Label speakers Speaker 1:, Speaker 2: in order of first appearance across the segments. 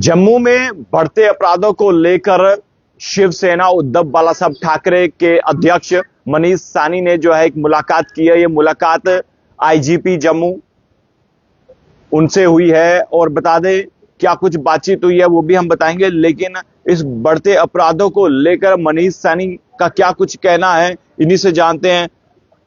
Speaker 1: जम्मू में बढ़ते अपराधों को लेकर शिवसेना उद्धव बालासाहब ठाकरे के अध्यक्ष मनीष सानी ने जो है एक मुलाकात की है। ये मुलाकात आईजीपी जम्मू उनसे हुई है और बता दें क्या कुछ बातचीत हुई है वो भी हम बताएंगे, लेकिन इस बढ़ते अपराधों को लेकर मनीष सानी का क्या कुछ कहना है इन्हीं से जानते हैं।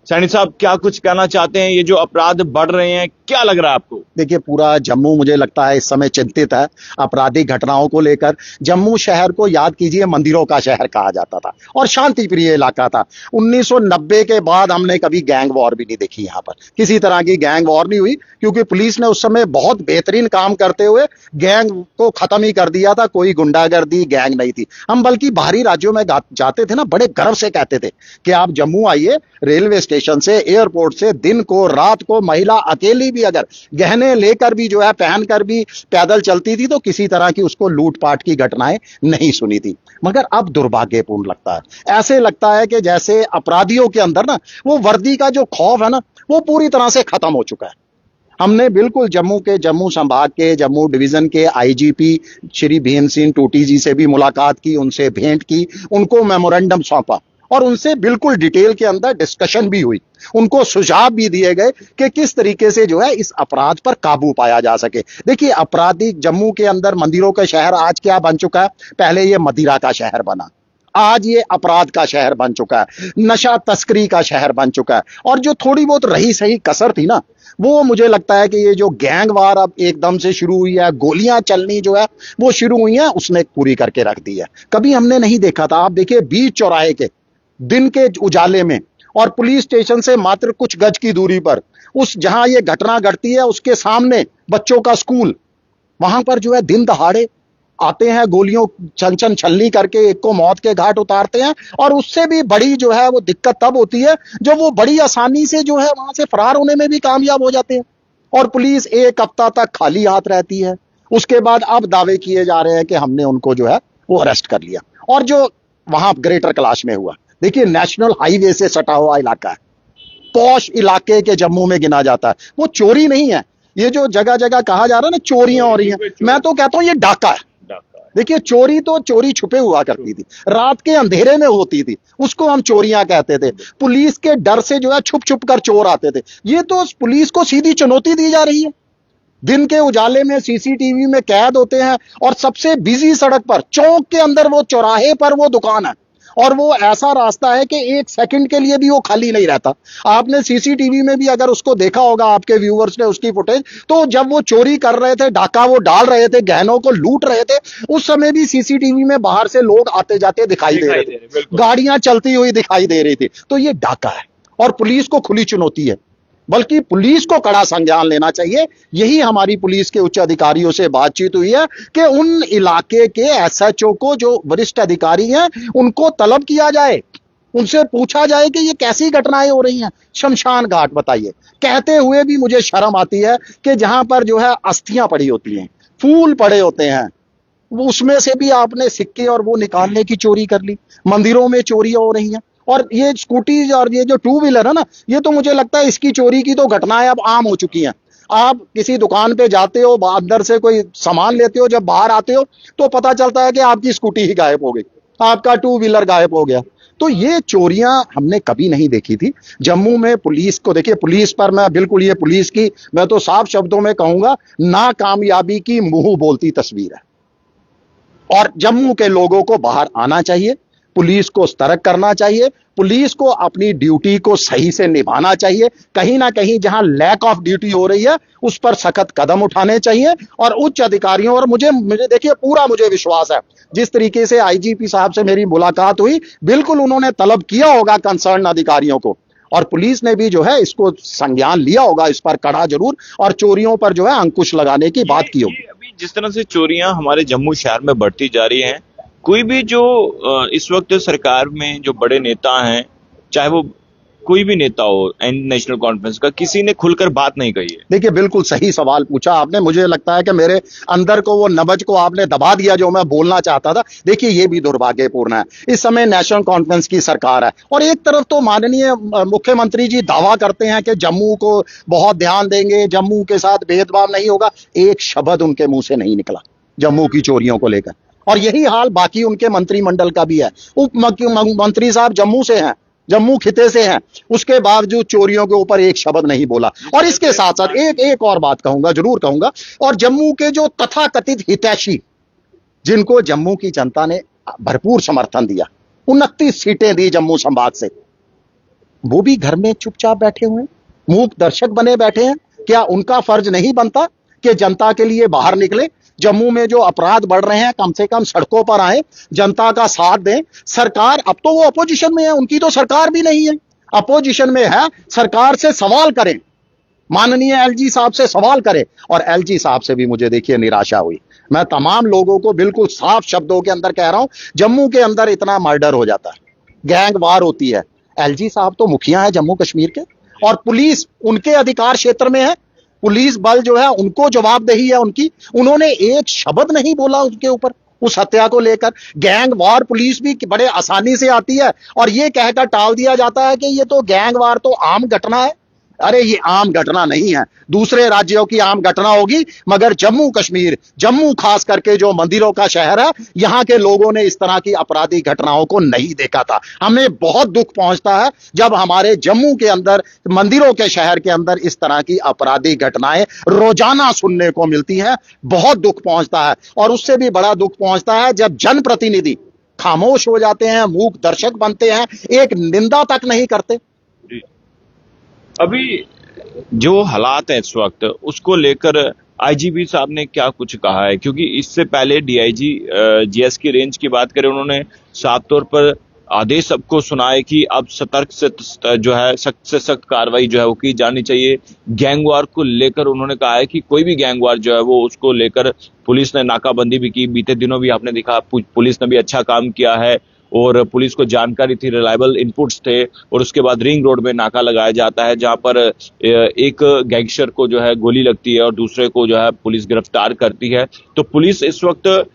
Speaker 1: सैनी साहब क्या कुछ कहना चाहते हैं? ये जो अपराध बढ़ रहे हैं क्या लग रहा है आपको?
Speaker 2: देखिए, पूरा जम्मू मुझे लगता है इस समय चिंतित है आपराधिक घटनाओं को लेकर। जम्मू शहर को याद कीजिए मंदिरों का शहर कहा जाता था और शांति प्रिय इलाका था। 1990 के बाद हमने कभी गैंग वॉर भी नहीं देखी। यहाँ पर किसी तरह की गैंग वॉर नहीं हुई क्योंकि पुलिस ने उस समय बहुत बेहतरीन काम करते हुए गैंग को खत्म ही कर दिया था। कोई गुंडागर्दी गैंग नहीं थी। हम बल्कि बाहरी राज्यों में जाते थे ना, बड़े गर्व से कहते थे कि आप जम्मू आइए, रेलवे स्टेशन से, एयरपोर्ट से, दिन को रात को महिला अकेली भी अगर गहने लेकर भी जो है पहनकर भी पैदल चलती थी तो किसी तरह की उसको लूटपाट की घटनाएं नहीं सुनी थी। मगर अब दुर्भाग्यपूर्ण लगता है, ऐसे लगता है कि जैसे अपराधियों के अंदर ना वो वर्दी का जो खौफ है ना वो पूरी तरह से खत्म हो चुका है। हमने बिल्कुल जम्मू संभाग के जम्मू डिवीजन के आईजीपी श्री भीम सिंह टूटी जी से भी मुलाकात की, उनसे भेंट की, उनको मेमोरेंडम सौंपा और उनसे बिल्कुल डिटेल के अंदर डिस्कशन भी हुई। उनको सुझाव भी दिए गए कि किस तरीके से जो है इस अपराध पर काबू पाया जा सके। देखिए, अपराधिक जम्मू के अंदर मंदिरों का शहर आज क्या बन चुका है? पहले ये मदिरा का शहर बना, आज ये अपराध का शहर बन चुका है, नशा तस्करी का शहर बन चुका है। और जो थोड़ी बहुत रही सही कसर थी ना, वो मुझे लगता है कि ये जो गैंग वार अब एकदम से शुरू हुई है, गोलियां चलनी जो है वो शुरू हुई है, उसने पूरी करके रख दी है। कभी हमने नहीं देखा था। आप देखिए, बीच चौराहे के दिन के उजाले में और पुलिस स्टेशन से मात्र कुछ गज की दूरी पर, उस जहां ये घटना घटती है उसके सामने बच्चों का स्कूल, वहां पर जो है दिन दहाड़े आते हैं, गोलियों छन छलनी करके एक को मौत के घाट उतारते हैं। और उससे भी बड़ी जो है वो दिक्कत तब होती है जब वो बड़ी आसानी से जो है वहां से फरार होने में भी कामयाब हो जाते हैं और पुलिस एक हफ्ता तक खाली हाथ रहती है। उसके बाद अब दावे किए जा रहे हैं कि हमने उनको जो है वो अरेस्ट कर लिया। और जो वहां ग्रेटर कैलाश में हुआ, देखिए नेशनल हाईवे से सटा हुआ इलाका है, पॉश इलाके के जम्मू में गिना जाता है। वो चोरी नहीं है, ये जो जगह जगह कहा जा रहा है ना चोरियां हो रही हैं, मैं तो कहता हूं ये डाका है। देखिए, चोरी तो चोरी छुपे हुआ करती थी, रात के अंधेरे में होती थी, उसको हम चोरियां कहते थे। पुलिस के डर से जो है छुप छुप कर चोर आते थे। ये तो पुलिस को सीधी चुनौती दी जा रही है। दिन के उजाले में सीसीटीवी में कैद होते हैं और सबसे बिजी सड़क पर, चौक के अंदर, वो चौराहे पर वो दुकान है और वो ऐसा रास्ता है कि एक सेकंड के लिए भी वो खाली नहीं रहता। आपने सीसीटीवी में भी अगर उसको देखा होगा, आपके व्यूअर्स ने उसकी फुटेज, तो जब वो चोरी कर रहे थे, डाका वो डाल रहे थे, गहनों को लूट रहे थे, उस समय भी सीसीटीवी में बाहर से लोग आते जाते दिखाई दे रहे थे, गाड़ियां चलती हुई दिखाई दे रही थी। तो ये डाका है और पुलिस को खुली चुनौती है, बल्कि पुलिस को कड़ा संज्ञान लेना चाहिए। यही हमारी पुलिस के उच्च अधिकारियों से बातचीत हुई है कि उन इलाके के एसएचओ को, जो वरिष्ठ अधिकारी हैं, उनको तलब किया जाए, उनसे पूछा जाए कि ये कैसी घटनाएं हो रही हैं। शमशान घाट बताइए, कहते हुए भी मुझे शर्म आती है कि जहां पर जो है अस्थियां पड़ी होती हैं, फूल पड़े होते हैं, वो उसमें से भी आपने सिक्के और वो निकालने की चोरी कर ली। मंदिरों में चोरियां हो रही हैं। और ये स्कूटी और ये जो टू व्हीलर है ना, ये तो मुझे लगता है इसकी चोरी की तो घटनाएं अब आम हो चुकी हैं। आप किसी दुकान पे जाते हो, अंदर से कोई सामान लेते हो, जब बाहर आते हो तो पता चलता है कि आपकी स्कूटी ही गायब हो गई, आपका टू व्हीलर गायब हो गया। तो ये चोरियां हमने कभी नहीं देखी थी जम्मू में। पुलिस को देखिए, पुलिस पर मैं बिल्कुल, ये पुलिस की मैं तो साफ शब्दों में कहूंगा नाकामयाबी की मुंह बोलती तस्वीर है। और जम्मू के लोगों को बाहर आना चाहिए, पुलिस को सतर्क करना चाहिए, पुलिस को अपनी ड्यूटी को सही से निभाना चाहिए। कहीं ना कहीं जहां लैक ऑफ ड्यूटी हो रही है उस पर सख्त कदम उठाने चाहिए। और उच्च अधिकारियों, और मुझे देखिए पूरा मुझे विश्वास है, जिस तरीके से आईजीपी साहब से मेरी मुलाकात हुई, बिल्कुल उन्होंने तलब किया होगा कंसर्न अधिकारियों को, और पुलिस ने भी जो है इसको संज्ञान लिया होगा, इस पर कड़ा जरूर, और चोरियों पर जो है अंकुश लगाने की बात की होगी।
Speaker 1: अभी जिस तरह से चोरियां हमारे जम्मू शहर में बढ़ती जा रही हैं, कोई भी जो इस वक्त सरकार में जो बड़े नेता हैं, चाहे वो कोई भी नेता हो नेशनल कॉन्फ्रेंस का, किसी ने खुलकर बात नहीं कही है।
Speaker 2: देखिए बिल्कुल सही सवाल पूछा आपने। मुझे लगता है कि मेरे अंदर को वो नब्ज को आपने दबा दिया जो मैं बोलना चाहता था। देखिए ये भी दुर्भाग्यपूर्ण है। इस समय नेशनल कॉन्फ्रेंस की सरकार है और एक तरफ तो माननीय मुख्यमंत्री जी दावा करते हैं कि जम्मू को बहुत ध्यान देंगे, जम्मू के साथ भेदभाव नहीं होगा। एक शब्द उनके मुंह से नहीं निकला जम्मू की चोरियों को लेकर। और यही हाल बाकी उनके मंत्रिमंडल का भी है। उप मंत्री साहब जम्मू से हैं, जम्मू खिते से हैं, उसके बावजूद चोरियों के ऊपर एक शब्द नहीं बोला। और इसके साथ साथ एक और बात कहूंगा, जरूर कहूंगा। और जम्मू के जो तथाकथित हितैषी, जिनको जम्मू की जनता ने भरपूर समर्थन दिया, 29 सीटें दी जम्मू संभाग से, वो भी घर में चुपचाप बैठे हुए हैं, मूक दर्शक बने बैठे हैं। क्या उनका फर्ज नहीं बनता कि जनता के लिए बाहर निकले? जम्मू में जो अपराध बढ़ रहे हैं, कम से कम सड़कों पर आए, जनता का साथ दें। सरकार, अब तो वो अपोजिशन में है, उनकी तो सरकार भी नहीं है, अपोजिशन में है। सरकार से सवाल करें, माननीय एलजी साहब से सवाल करें। और एलजी साहब से भी मुझे देखिए निराशा हुई। मैं तमाम लोगों को बिल्कुल साफ शब्दों के अंदर कह रहा हूं, जम्मू के अंदर इतना मर्डर हो जाता है, गैंग वार होती है। एलजी साहब तो मुखिया है जम्मू कश्मीर के, और पुलिस उनके अधिकार क्षेत्र में है। पुलिस बल जो है उनको जवाबदेही है उनकी। उन्होंने एक शब्द नहीं बोला उनके ऊपर, उस हत्या को लेकर। गैंग वार पुलिस भी बड़े आसानी से आती है और ये कहकर टाल दिया जाता है कि ये तो गैंग वार तो आम घटना है। अरे ये आम घटना नहीं है, दूसरे राज्यों की आम घटना होगी, मगर जम्मू कश्मीर, जम्मू खास करके जो मंदिरों का शहर है, यहां के लोगों ने इस तरह की आपराधिक घटनाओं को नहीं देखा था। हमें बहुत दुख पहुंचता है जब हमारे जम्मू के अंदर, मंदिरों के शहर के अंदर इस तरह की आपराधिक घटनाएं रोजाना सुनने को मिलती है। बहुत दुख पहुंचता है। और उससे भी बड़ा दुख पहुंचता है जब जनप्रतिनिधि खामोश हो जाते हैं, मूक दर्शक बनते हैं, एक निंदा तक नहीं करते।
Speaker 1: अभी जो हालात है इस वक्त, उसको लेकर आईजीपी साहब ने क्या कुछ कहा है? क्योंकि इससे पहले डीआईजी जीएस की रेंज की बात करें, उन्होंने साफ तौर पर आदेश सबको सुनाए कि अब सतर्क से जो है सख्त से सख्त कार्रवाई जो है वो की जानी चाहिए। गैंगवार को लेकर उन्होंने कहा है कि कोई भी गैंगवार जो है वो, उसको लेकर पुलिस ने नाकाबंदी भी की। बीते दिनों भी आपने देखा पुलिस ने भी अच्छा काम किया है और पुलिस को जानकारी थी, रिलायबल इनपुट्स थे। और उसके बाद रिंग रोड में नाका लगाया जाता है जहां पर एक गैंगस्टर को जो है गोली लगती है और दूसरे को जो है पुलिस गिरफ्तार करती है। तो पुलिस इस वक्त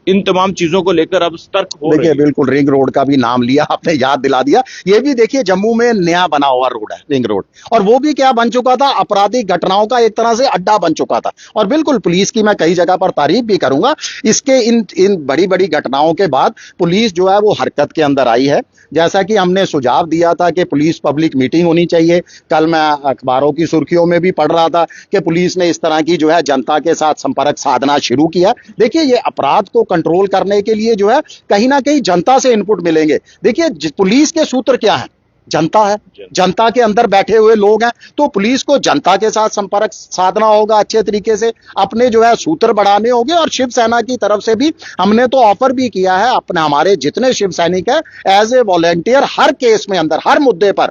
Speaker 1: इन तमाम चीजों को लेकर अब सतर्क हो रही है।
Speaker 2: देखिए बिल्कुल, रिंग रोड का भी नाम लिया आपने, याद दिला दिया। ये भी देखिए जम्मू में नया बना हुआ रोड है, रिंग रोड, और वो भी क्या बन चुका था, आपराधिक घटनाओं का एक तरह से अड्डा बन चुका था। और बिल्कुल पुलिस की मैं कई जगह पर तारीफ भी करूंगा। इसके इन बड़ी बड़ी घटनाओं के बाद पुलिस जो है वो हरकत के अंदर आई है। जैसा कि हमने सुझाव दिया था कि पुलिस पब्लिक मीटिंग होनी चाहिए। कल मैं अखबारों की सुर्खियों में भी पढ़ रहा था कि पुलिस ने इस तरह की जो है जनता के साथ संपर्क साधना शुरू किया। देखिए ये अपराध को कंट्रोल करने के लिए जो है कहीं ना कहीं जनता से इनपुट मिलेंगे। देखिए पुलिस के सूत्र क्या है, जनता है, जनता के अंदर बैठे हुए लोग हैं। तो पुलिस को जनता के साथ संपर्क साधना होगा, अच्छे तरीके से अपने जो है सूत्र बढ़ाने होंगे। और शिवसेना की तरफ से भी हमने तो ऑफर भी किया है, अपने हमारे जितने शिव सैनिक हैं एज ए वॉलेंटियर हर केस में अंदर, हर मुद्दे पर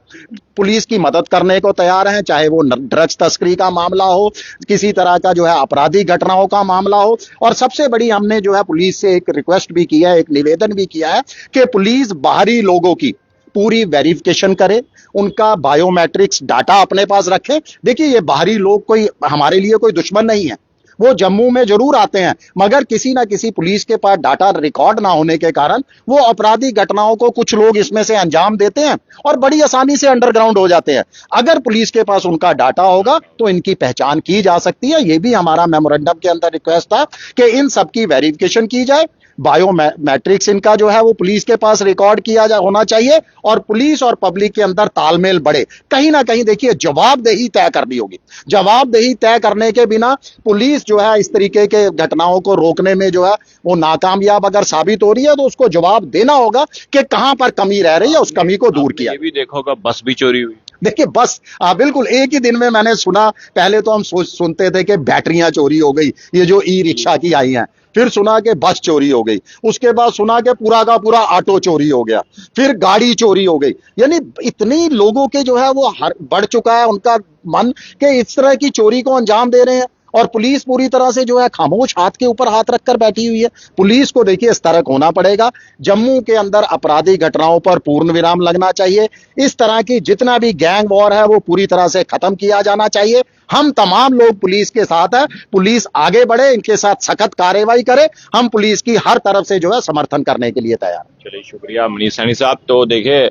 Speaker 2: पुलिस की मदद करने को तैयार हैं। चाहे वो ड्रग्स तस्करी का मामला हो, किसी तरह का जो है आपराधिक घटनाओं का मामला हो। और सबसे बड़ी हमने जो है पुलिस से एक रिक्वेस्ट भी किया है, एक निवेदन भी किया है कि पुलिस बाहरी लोगों की पूरी वेरिफिकेशन करे, उनका बायोमेट्रिक्स डाटा अपने पास रखे। देखिए ये बाहरी लोग कोई हमारे लिए कोई दुश्मन नहीं है, वो जम्मू में जरूर आते हैं, मगर किसी ना किसी पुलिस के पास डाटा रिकॉर्ड ना होने के कारण वो आपराधिक घटनाओं को कुछ लोग इसमें से अंजाम देते हैं और बड़ी आसानी से अंडरग्राउंड हो जाते हैं। अगर पुलिस के पास उनका डाटा होगा तो इनकी पहचान की जा सकती है। ये भी हमारा मेमोरेंडम के अंदर रिक्वेस्ट था कि इन सबकी वेरिफिकेशन की जाए, बायोमेट्रिक्स इनका जो है वो पुलिस के पास रिकॉर्ड किया होना चाहिए और पुलिस और पब्लिक के अंदर तालमेल बढ़े। कहीं ना कहीं देखिए जवाबदेही तय करनी होगी। जवाबदेही तय करने के बिना पुलिस जो है इस तरीके के घटनाओं को रोकने में जो है वो नाकामयाब अगर साबित हो रही है तो उसको जवाब देना होगा कि कहां पर कमी रह रही है, उस कमी को दूर किया।
Speaker 1: ये भी देखा होगा बस भी चोरी हुई।
Speaker 2: देखिए बस बिल्कुल एक ही दिन में मैंने सुना, पहले तो हम सुनते थे कि बैटरियां चोरी हो गई, ये जो ई रिक्शा की आई हैं, फिर सुना कि बस चोरी हो गई, उसके बाद सुना कि पूरा का पूरा ऑटो चोरी हो गया, फिर गाड़ी चोरी हो गई। यानी इतनी लोगों के जो है वो बढ़ चुका है उनका मन कि इस तरह की चोरी को अंजाम दे रहे हैं। और पुलिस पूरी तरह से जो है खामोश, हाथ के ऊपर हाथ रखकर बैठी हुई है। पुलिस को देखिए सतर्क होना पड़ेगा। जम्मू के अंदर आपराधिक घटनाओं पर पूर्ण विराम लगना चाहिए। इस तरह की जितना भी गैंग वॉर है वो पूरी तरह से खत्म किया जाना चाहिए। हम तमाम लोग पुलिस के साथ है। पुलिस आगे बढ़े, इनके साथ सख्त कार्रवाई करे। हम पुलिस की हर तरफ से जो है समर्थन करने के लिए तैयार हैं।
Speaker 1: चलिए, शुक्रिया मनीष सैनी साहब। तो देखिए,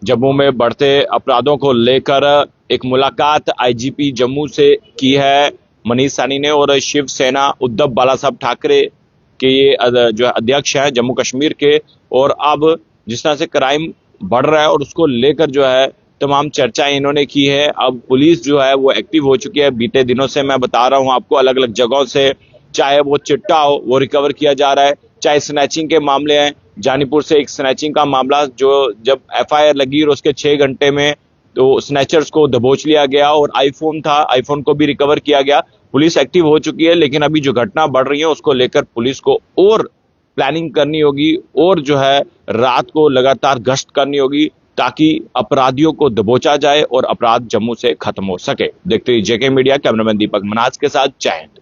Speaker 1: जम्मू में बढ़ते अपराधों को लेकर एक मुलाकात आईजीपी जम्मू से की है मनीष सैनी ने, और शिवसेना उद्धव बालासाहब ठाकरे के ये जो है अध्यक्ष हैं जम्मू कश्मीर के। और अब जिस तरह से क्राइम बढ़ रहा है और उसको लेकर जो है तमाम चर्चाएं इन्होंने की है। अब पुलिस जो है वो एक्टिव हो चुकी है। बीते दिनों से मैं बता रहा हूं आपको, अलग अलग जगहों से चाहे वो चिट्टा हो वो रिकवर किया जा रहा है, चाहे स्नैचिंग के मामले हैं। जानीपुर से एक स्नैचिंग का मामला, जो जब एफआईआर लगी और उसके 6 घंटे में तो स्नैचर्स को दबोच लिया गया, और आईफोन था, आईफोन को भी रिकवर किया गया। पुलिस एक्टिव हो चुकी है, लेकिन अभी जो घटना बढ़ रही है उसको लेकर पुलिस को और प्लानिंग करनी होगी, और जो है रात को लगातार गश्त करनी होगी, ताकि अपराधियों को दबोचा जाए और अपराध जम्मू से खत्म हो सके। देखते रहिए जेके मीडिया, कैमरामैन दीपक मनाज के साथ जय हिंद।